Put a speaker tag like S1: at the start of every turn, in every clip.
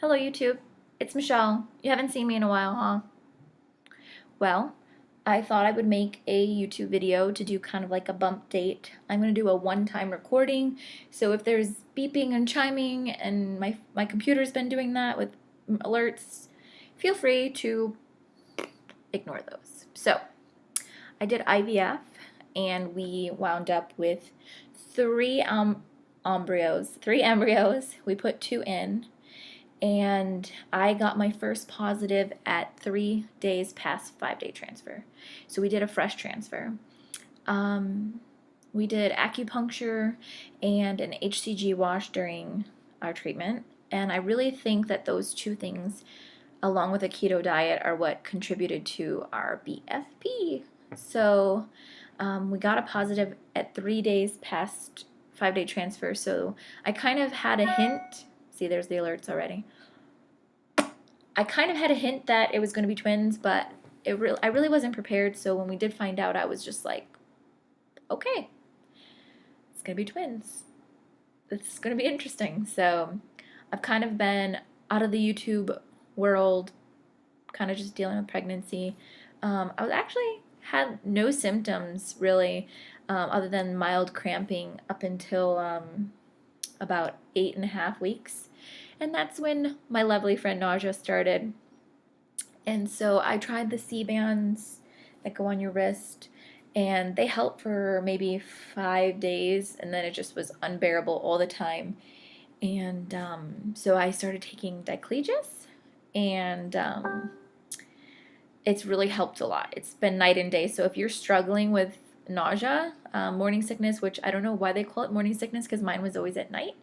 S1: Hello YouTube, it's Michelle. You haven't seen me in a while, huh? Well, I thought I would make a YouTube video to do kind of like a bump date. I'm going to do a one-time recording, so if there's beeping and chiming and my computer's been doing that with alerts, feel free to ignore those. So, I did IVF and we wound up with three embryos. We put two in. And I got my first positive at 3 days past 5-day transfer. So we did a fresh transfer. We did acupuncture and an HCG wash during our treatment. And I really think that those two things, along with a keto diet, are what contributed to our BFP. So we got a positive at 3 days past 5-day transfer. So I kind of had a hint. See, there's the alerts already. I kind of had a hint that it was going to be twins, but I really wasn't prepared. So when we did find out, I was just like, okay, it's going to be twins. It's going to be interesting. So I've kind of been out of the YouTube world, kind of just dealing with pregnancy. I was actually had no symptoms really, other than mild cramping up until about 8.5 weeks. And that's when my lovely friend nausea started. And so I tried the C-bands that go on your wrist, and they help for maybe 5 days, and then it just was unbearable all the time. And so I started taking Diclegis, and it's really helped a lot. It's been night and day. So if you're struggling with nausea, morning sickness, which I don't know why they call it morning sickness because mine was always at night,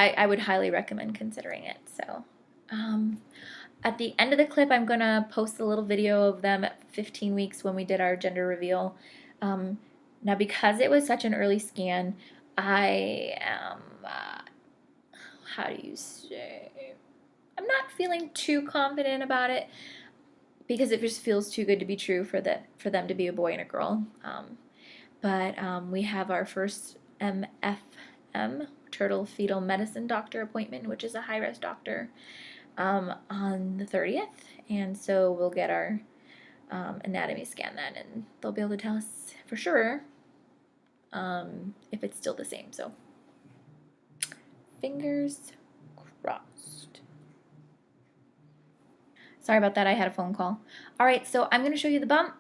S1: I would highly recommend considering it. So at the end of the clip, I'm going to post a little video of them at 15 weeks when we did our gender reveal. Now, because it was such an early scan, I am, how do you say, I'm not feeling too confident about it because it just feels too good to be true for them to be a boy and a girl. But we have our first MFM, Turtle Fetal Medicine Doctor appointment, which is a high-risk doctor, on the 30th. And so we'll get our anatomy scan then, and they'll be able to tell us for sure if it's still the same. So fingers crossed. Sorry about that, I had a phone call. All right, so I'm going to show you the bump.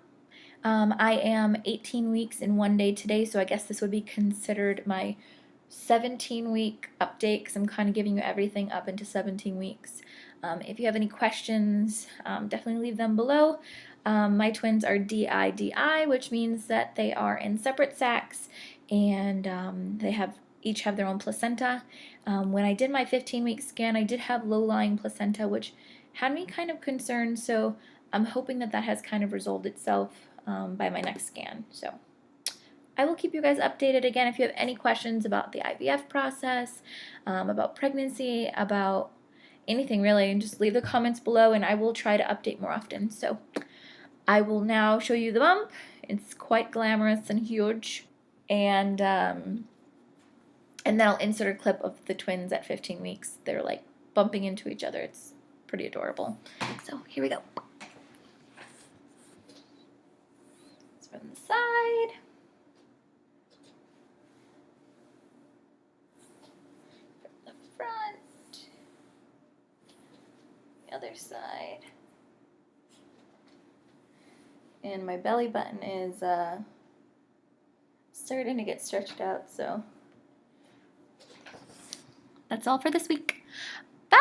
S1: I am 18 weeks in 1 day today, so I guess this would be considered my 17-week update because I'm kind of giving you everything up into 17 weeks. If you have any questions, definitely leave them below. My twins are DI-DI, which means that they are in separate sacs, and they each have their own placenta. When I did my 15-week scan, I did have low-lying placenta, which had me kind of concerned, so I'm hoping that that has kind of resolved itself by my next scan. So I will keep you guys updated. Again, if you have any questions about the IVF process, about pregnancy, about anything really, and just leave the comments below and I will try to update more often. So I will now show you the bump. It's quite glamorous and huge. And then I'll insert a clip of the twins at 15 weeks. They're like bumping into each other. It's pretty adorable. So here we go. It's from the side. From the front. The other side. And my belly button is starting to get stretched out, so that's all for this week. Bye!